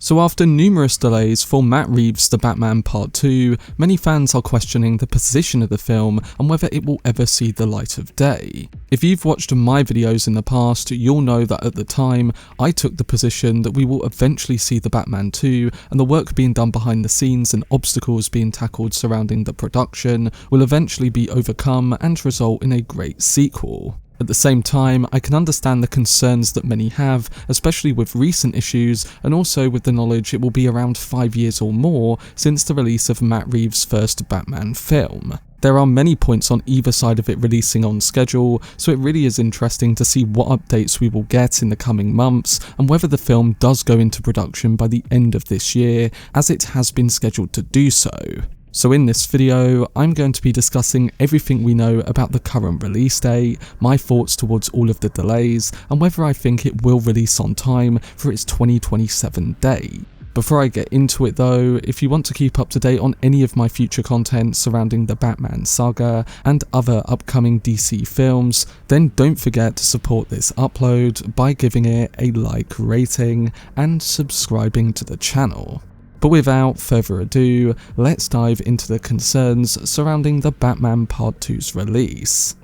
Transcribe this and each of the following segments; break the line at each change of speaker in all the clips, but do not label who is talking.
So after numerous delays for Matt Reeves The Batman Part 2, many fans are questioning the position of the film and whether it will ever see the light of day. If you've watched my videos in the past, you'll know that at the time, I took the position that we will eventually see The Batman 2, and the work being done behind the scenes and obstacles being tackled surrounding the production will eventually be overcome and result in a great sequel. At the same time, I can understand the concerns that many have, especially with recent issues, and also with the knowledge it will be around 5 years or more since the release of Matt Reeves' first Batman film. There are many points on either side of it releasing on schedule, so it really is interesting to see what updates we will get in the coming months, and whether the film does go into production by the end of this year, as it has been scheduled to do so. So in this video, I'm going to be discussing everything we know about the current release date, my thoughts towards all of the delays, and whether I think it will release on time for its 2027 date. Before I get into it though, if you want to keep up to date on any of my future content surrounding the Batman saga and other upcoming DC films, then don't forget to support this upload by giving it a like rating and subscribing to the channel. But without further ado, let's dive into the concerns surrounding the Batman Part 2's release.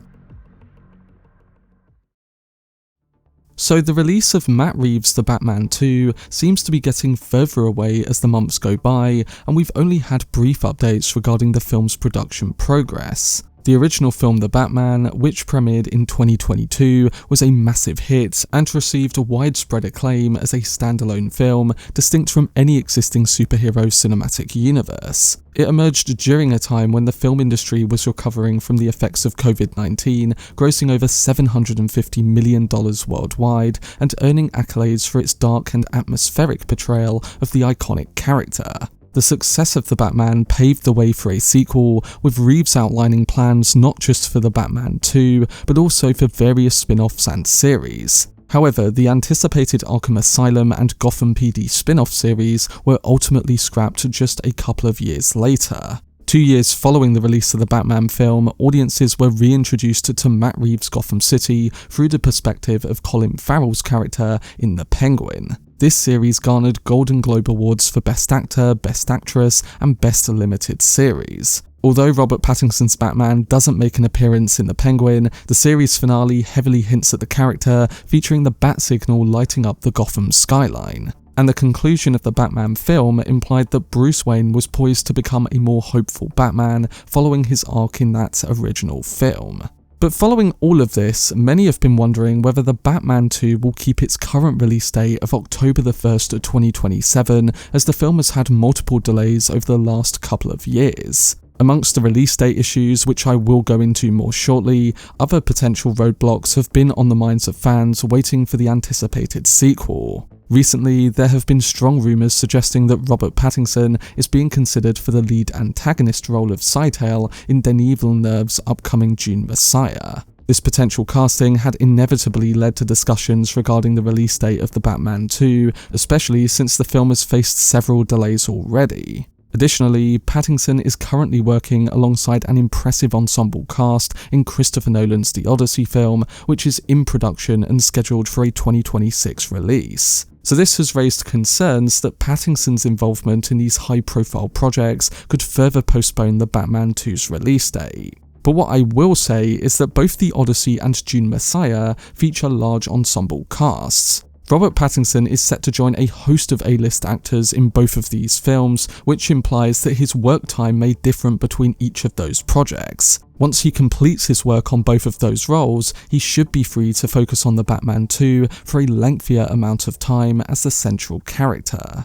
So the release of Matt Reeves' The Batman 2 seems to be getting further away as the months go by, and we've only had brief updates regarding the film's production progress. The original film The Batman, which premiered in 2022, was a massive hit and received widespread acclaim as a standalone film, distinct from any existing superhero cinematic universe. It emerged during a time when the film industry was recovering from the effects of COVID-19, grossing over $750 million worldwide and earning accolades for its dark and atmospheric portrayal of the iconic character. The success of The Batman paved the way for a sequel, with Reeves outlining plans not just for The Batman 2, but also for various spin-offs and series. However, the anticipated Arkham Asylum and Gotham PD spin-off series were ultimately scrapped just a couple of years later. 2 years following the release of the Batman film, audiences were reintroduced to Matt Reeves' Gotham City through the perspective of Colin Farrell's character in The Penguin. This series garnered Golden Globe Awards for Best Actor, Best Actress, and Best Limited Series. Although Robert Pattinson's Batman doesn't make an appearance in The Penguin, the series finale heavily hints at the character, featuring the bat signal lighting up the Gotham skyline. And the conclusion of the Batman film implied that Bruce Wayne was poised to become a more hopeful Batman following his arc in that original film. But following all of this, many have been wondering whether the Batman 2 will keep its current release date of October 1st, 2027, as the film has had multiple delays over the last couple of years. Amongst the release date issues, which I will go into more shortly, other potential roadblocks have been on the minds of fans waiting for the anticipated sequel. Recently, there have been strong rumours suggesting that Robert Pattinson is being considered for the lead antagonist role of Cytail in Denis Villeneuve's upcoming Dune Messiah. This potential casting had inevitably led to discussions regarding the release date of The Batman 2, especially since the film has faced several delays already. Additionally, Pattinson is currently working alongside an impressive ensemble cast in Christopher Nolan's The Odyssey film, which is in production and scheduled for a 2026 release. So this has raised concerns that Pattinson's involvement in these high-profile projects could further postpone the Batman 2's release date. But what I will say is that both The Odyssey and Dune Messiah feature large ensemble casts. Robert Pattinson is set to join a host of A-list actors in both of these films, which implies that his work time may differ between each of those projects. Once he completes his work on both of those roles, he should be free to focus on the Batman 2 for a lengthier amount of time as the central character.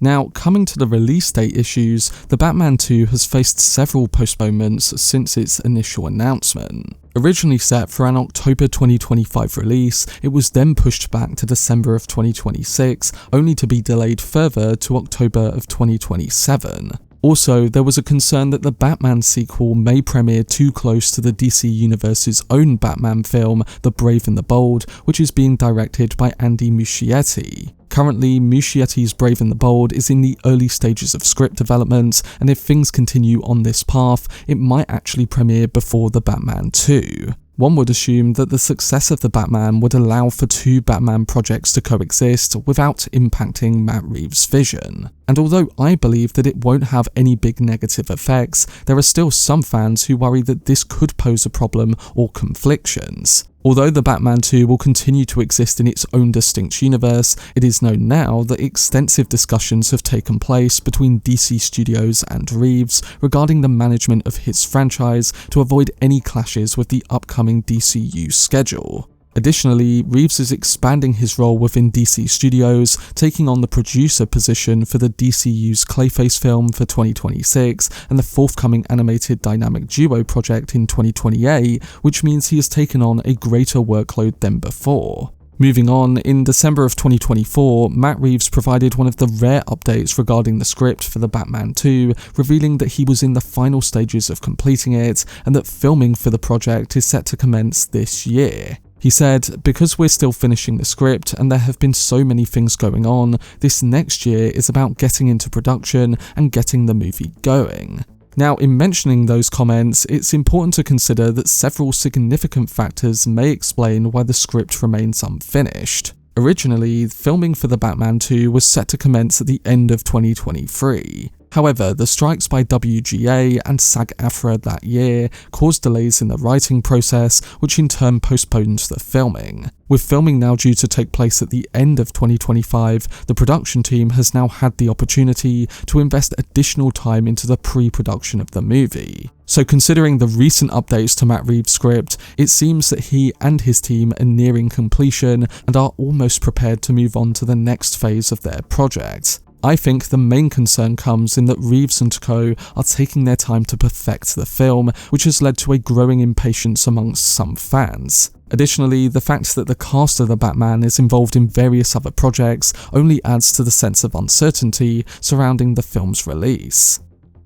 Now, coming to the release date issues, The Batman 2 has faced several postponements since its initial announcement. Originally set for an October 2025 release, it was then pushed back to December of 2026, only to be delayed further to October of 2027. Also, there was a concern that the Batman sequel may premiere too close to the DC Universe's own Batman film, The Brave and the Bold, which is being directed by Andy Muschietti. Currently, Muschietti's Brave and the Bold is in the early stages of script development, and if things continue on this path, it might actually premiere before The Batman 2. One would assume that the success of The Batman would allow for two Batman projects to coexist without impacting Matt Reeves' vision. And although I believe that it won't have any big negative effects, there are still some fans who worry that this could pose a problem or conflictions. Although The Batman 2 will continue to exist in its own distinct universe, it is known now that extensive discussions have taken place between DC Studios and Reeves regarding the management of his franchise to avoid any clashes with the upcoming DCU schedule. Additionally, Reeves is expanding his role within DC Studios, taking on the producer position for the DCU's Clayface film for 2026 and the forthcoming animated dynamic duo project in 2028, which means he has taken on a greater workload than before. Moving on, in December of 2024, Matt Reeves provided one of the rare updates regarding the script for The Batman 2, revealing that he was in the final stages of completing it and that filming for the project is set to commence this year. He said, "Because we're still finishing the script and there have been so many things going on, this next year is about getting into production and getting the movie going." Now, in mentioning those comments, it's important to consider that several significant factors may explain why the script remains unfinished. Originally, filming for The Batman 2 was set to commence at the end of 2023. However, the strikes by WGA and SAG-AFTRA that year caused delays in the writing process, which in turn postponed the filming. With filming now due to take place at the end of 2025, the production team has now had the opportunity to invest additional time into the pre-production of the movie. So considering the recent updates to Matt Reeves' script, it seems that he and his team are nearing completion and are almost prepared to move on to the next phase of their project. I think the main concern comes in that Reeves and co are taking their time to perfect the film, which has led to a growing impatience amongst some fans. Additionally, the fact that the cast of The Batman is involved in various other projects only adds to the sense of uncertainty surrounding the film's release.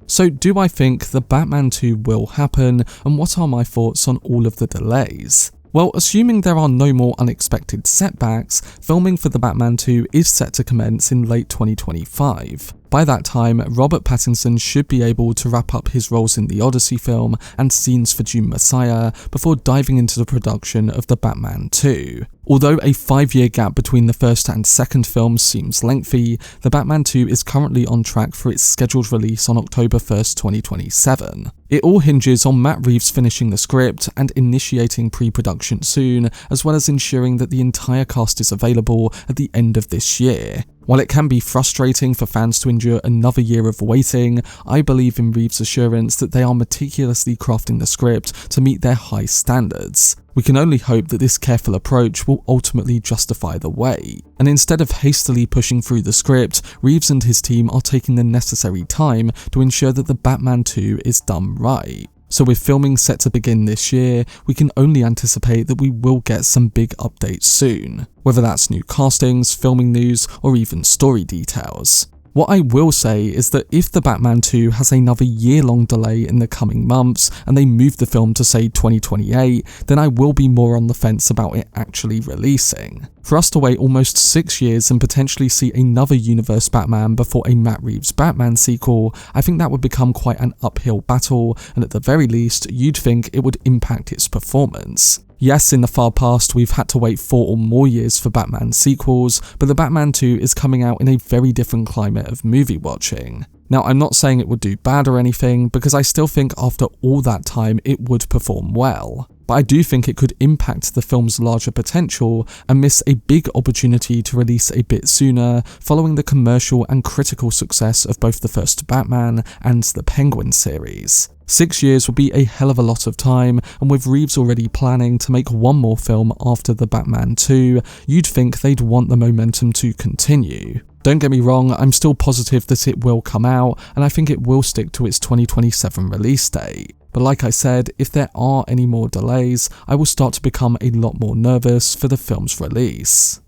So do I think The Batman 2 will happen, and what are my thoughts on all of the delays? Well, assuming there are no more unexpected setbacks, filming for The Batman 2 is set to commence in late 2025. By that time, Robert Pattinson should be able to wrap up his roles in the Odyssey film and scenes for Dune Messiah before diving into the production of The Batman 2. Although a 5-year gap between the first and second films seems lengthy, The Batman 2 is currently on track for its scheduled release on October 1st, 2027. It all hinges on Matt Reeves finishing the script and initiating pre-production soon, as well as ensuring that the entire cast is available at the end of this year. While it can be frustrating for fans to endure another year of waiting, I believe in Reeves' assurance that they are meticulously crafting the script to meet their high standards. We can only hope that this careful approach will ultimately justify the wait. And instead of hastily pushing through the script, Reeves and his team are taking the necessary time to ensure that The Batman 2 is done right. So with filming set to begin this year, we can only anticipate that we will get some big updates soon, whether that's new castings, filming news, or even story details. What I will say is that if The Batman 2 has another year-long delay in the coming months and they move the film to say 2028, then I will be more on the fence about it actually releasing. For us to wait almost 6 years and potentially see another universe Batman before a Matt Reeves Batman sequel, I think that would become quite an uphill battle, and at the very least, you'd think it would impact its performance. Yes, in the far past, we've had to wait 4 or more years for Batman sequels, but The Batman 2 is coming out in a very different climate of movie watching. Now, I'm not saying it would do bad or anything, because I still think after all that time it would perform well. But I do think it could impact the film's larger potential and miss a big opportunity to release a bit sooner, following the commercial and critical success of both the first Batman and the Penguin series. 6 years would be a hell of a lot of time, and with Reeves already planning to make one more film after The Batman 2, you'd think they'd want the momentum to continue. Don't get me wrong, I'm still positive that it will come out, and I think it will stick to its 2027 release date. But like I said, if there are any more delays, I will start to become a lot more nervous for the film's release.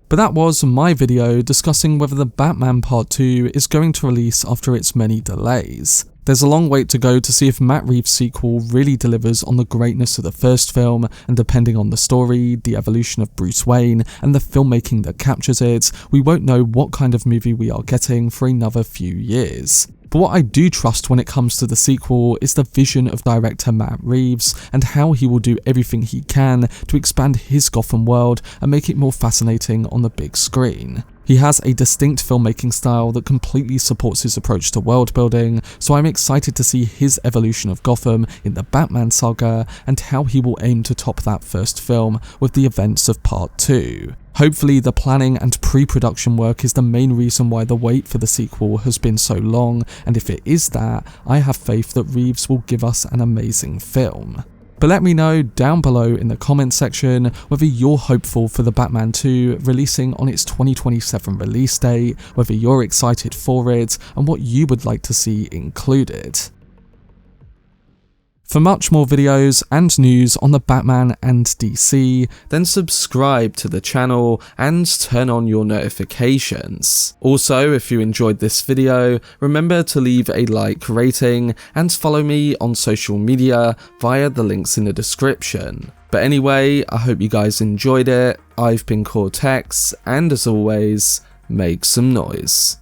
But that was my video discussing whether The Batman Part 2 is going to release after its many delays. There's a long wait to go to see if Matt Reeves' sequel really delivers on the greatness of the first film, and depending on the story, the evolution of Bruce Wayne, and the filmmaking that captures it, we won't know what kind of movie we are getting for another few years. But what I do trust when it comes to the sequel is the vision of director Matt Reeves and how he will do everything he can to expand his Gotham world and make it more fascinating on the big screen. He has a distinct filmmaking style that completely supports his approach to world building, so I'm excited to see his evolution of Gotham in the Batman saga and how he will aim to top that first film with the events of Part 2. Hopefully the planning and pre-production work is the main reason why the wait for the sequel has been so long, and if it is that, I have faith that Reeves will give us an amazing film. But let me know down below in the comments section whether you're hopeful for The Batman 2 releasing on its 2027 release date, whether you're excited for it, and what you would like to see included. For much more videos and news on the Batman and DC, then subscribe to the channel and turn on your notifications. Also, if you enjoyed this video, remember to leave a like rating and follow me on social media via the links in the description. But anyway, I hope you guys enjoyed it. I've been Cortex, and as always, make some noise.